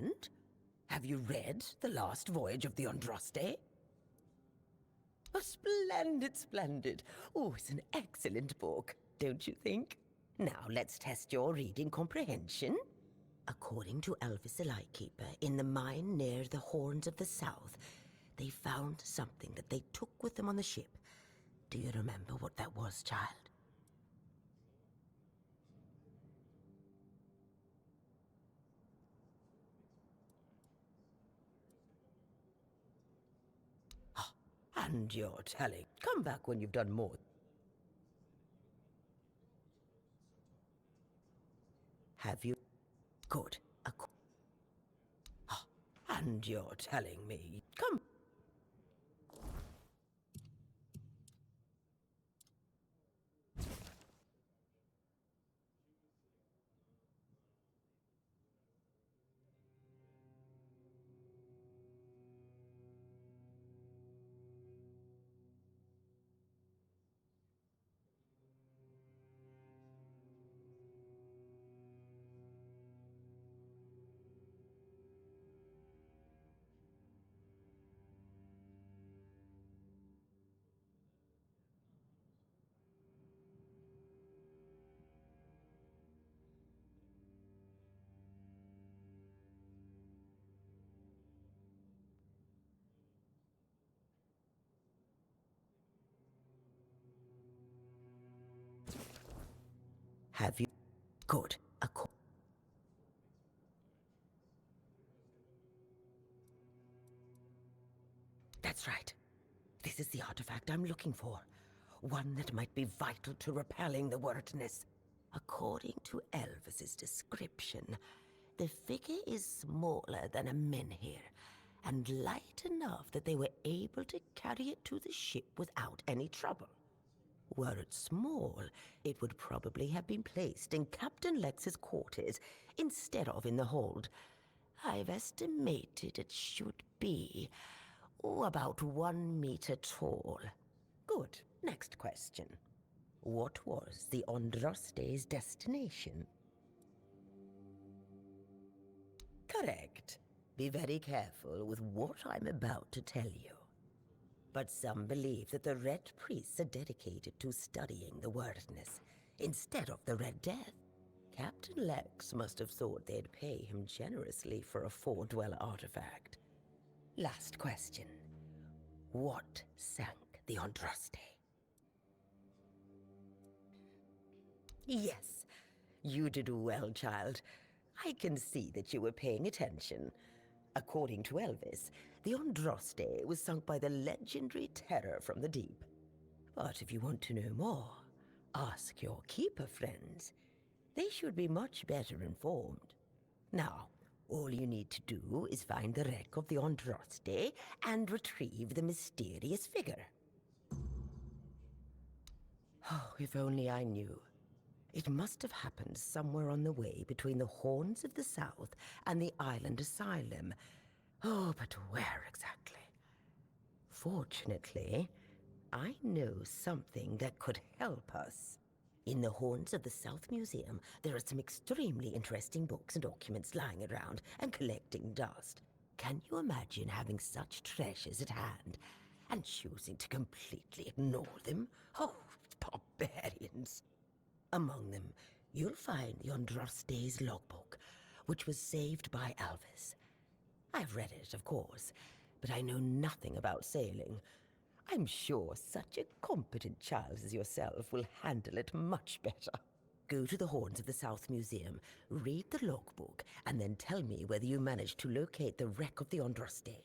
And? Have you read The Last Voyage of the Andraste? Oh, splendid, splendid. Oh, it's an excellent book, don't you think? Now, let's test your reading comprehension. According to Elvis the Lightkeeper, in the mine near the Horns of the South, they found something that they took with them on the ship. Do you remember what that was, child? And you're telling. Come back when you've done more. Have you? Good. And you're telling me. Come. Have you? Good. That's right. This is the artifact I'm looking for. One that might be vital to repelling the wordness. According to Elvis's description, the figure is smaller than a menhir, and light enough that they were able to carry it to the ship without any trouble. Were it small, it would probably have been placed in Captain Lex's quarters instead of in the hold. I've estimated it should be about 1 meter tall. Good. Next question. What was the Andraste's destination? Correct. Be very careful with what I'm about to tell you. But some believe that the Red Priests are dedicated to studying the Wordness instead of the Red Death. Captain Lex must have thought they'd pay him generously for a Four-Dweller artifact. Last question. What sank the Andraste? Yes, you did well, child. I can see that you were paying attention. According to Elvis, the Andraste was sunk by the legendary terror from the deep. But if you want to know more, ask your keeper friends. They should be much better informed. Now, all you need to do is find the wreck of the Andraste and retrieve the mysterious figure. Oh, if only I knew. It must have happened somewhere on the way between the Horns of the South and the Island Asylum. Oh, but where exactly? Fortunately, I know something that could help us. In the Horns of the South Museum, there are some extremely interesting books and documents lying around and collecting dust. Can you imagine having such treasures at hand and choosing to completely ignore them? Oh, barbarians! Among them, you'll find the Andraste's logbook, which was saved by Alvis. I've read it, of course, but I know nothing about sailing. I'm sure such a competent child as yourself will handle it much better. Go to the Horns of the South Museum, read the logbook, and then tell me whether you managed to locate the wreck of the Andraste.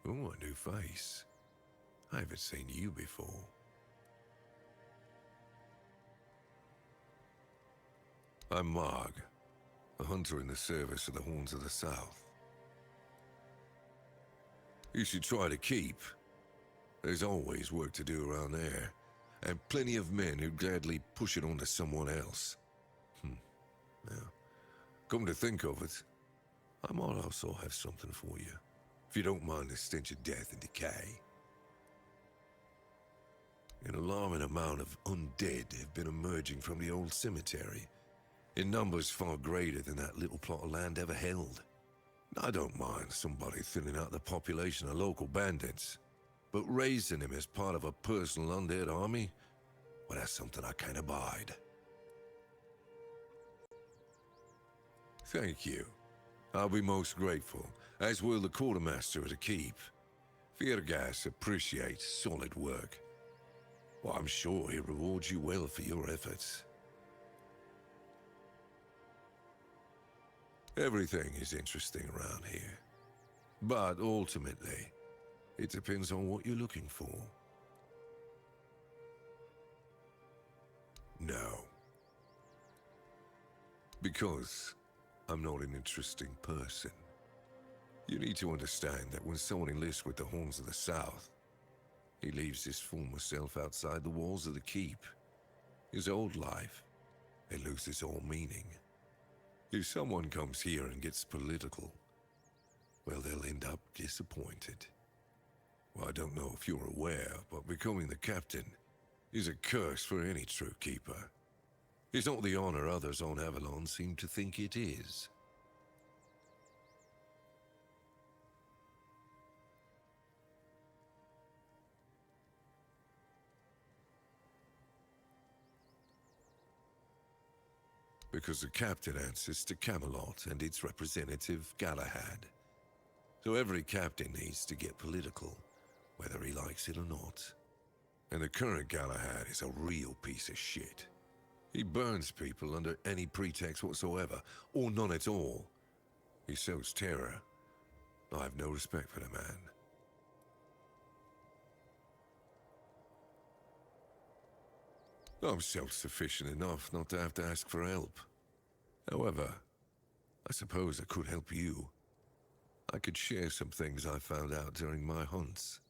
Oh, a new face. I haven't seen you before. I'm Marg, a hunter in the service of the Horns of the South. You should try to keep. There's always work to do around there, and plenty of men who'd gladly push it on to someone else. Now, come to think of it, I might also have something for you, if you don't mind the stench of death and decay. An alarming amount of undead have been emerging from the old cemetery, in numbers far greater than that little plot of land ever held. I don't mind somebody thinning out the population of local bandits, but raising him as part of a personal undead army, well, that's something I can't abide. Thank you. I'll be most grateful, as will the quartermaster of the keep. Firgas appreciates solid work. Well, I'm sure he rewards you well for your efforts. Everything is interesting around here. But ultimately, it depends on what you're looking for. No. Because I'm not an interesting person. You need to understand that when someone enlists with the Horns of the South, he leaves his former self outside the walls of the keep. His old life, it loses all meaning. If someone comes here and gets political, well, they'll end up disappointed. Well, I don't know if you're aware, but becoming the captain is a curse for any true keeper. It's not the honor others on Avalon seem to think it is. Because the captain answers to Camelot and its representative, Galahad. So every captain needs to get political, whether he likes it or not. And the current Galahad is a real piece of shit. He burns people under any pretext whatsoever, or none at all. He sows terror. I have no respect for the man. I'm self-sufficient enough not to have to ask for help. However, I suppose I could help you. I could share some things I found out during my hunts.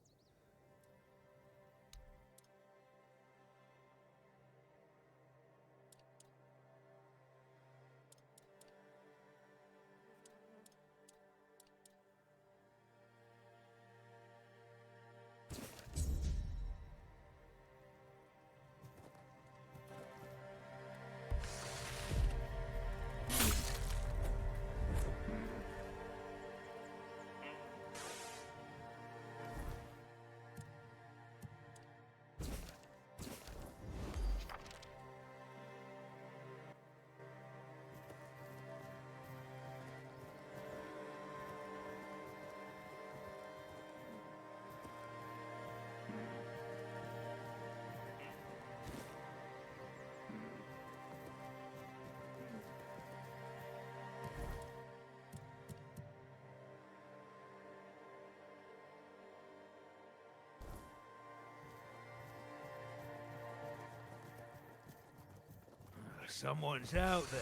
Someone's out there.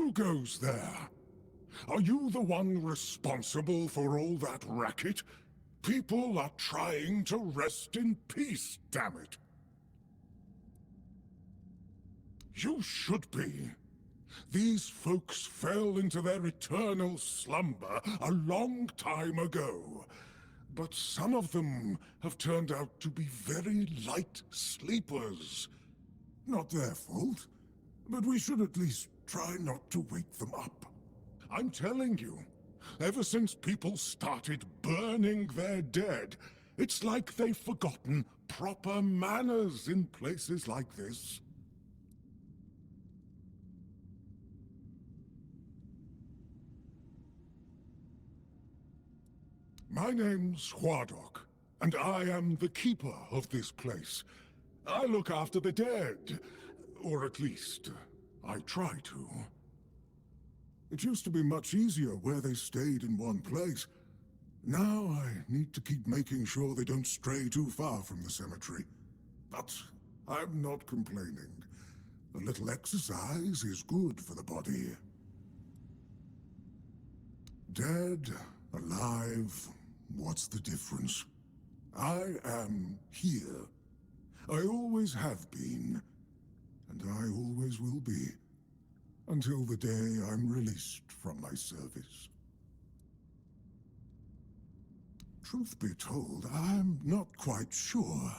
Who goes there? Are you the one responsible for all that racket? People are trying to rest in peace, damn it. You should be. These folks fell into their eternal slumber a long time ago. But some of them have turned out to be very light sleepers. Not their fault, but we should at least try not to wake them up. I'm telling you, ever since people started burning their dead, it's like they've forgotten proper manners in places like this. My name's Huardok, and I am the keeper of this place. I look after the dead, or at least, I try to. It used to be much easier where they stayed in one place. Now I need to keep making sure they don't stray too far from the cemetery. But I'm not complaining. A little exercise is good for the body. Dead, alive, what's the difference? I am here. I always have been, and I always will be, until the day I'm released from my service. Truth be told, I'm not quite sure.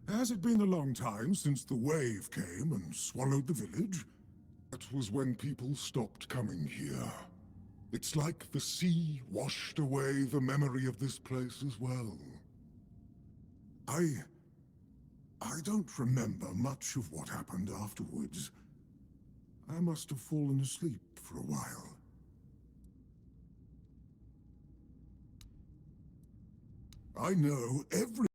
Has it been a long time since the wave came and swallowed the village? That was when people stopped coming here. It's like the sea washed away the memory of this place as well. I don't remember much of what happened afterwards. I must have fallen asleep for a while. I know every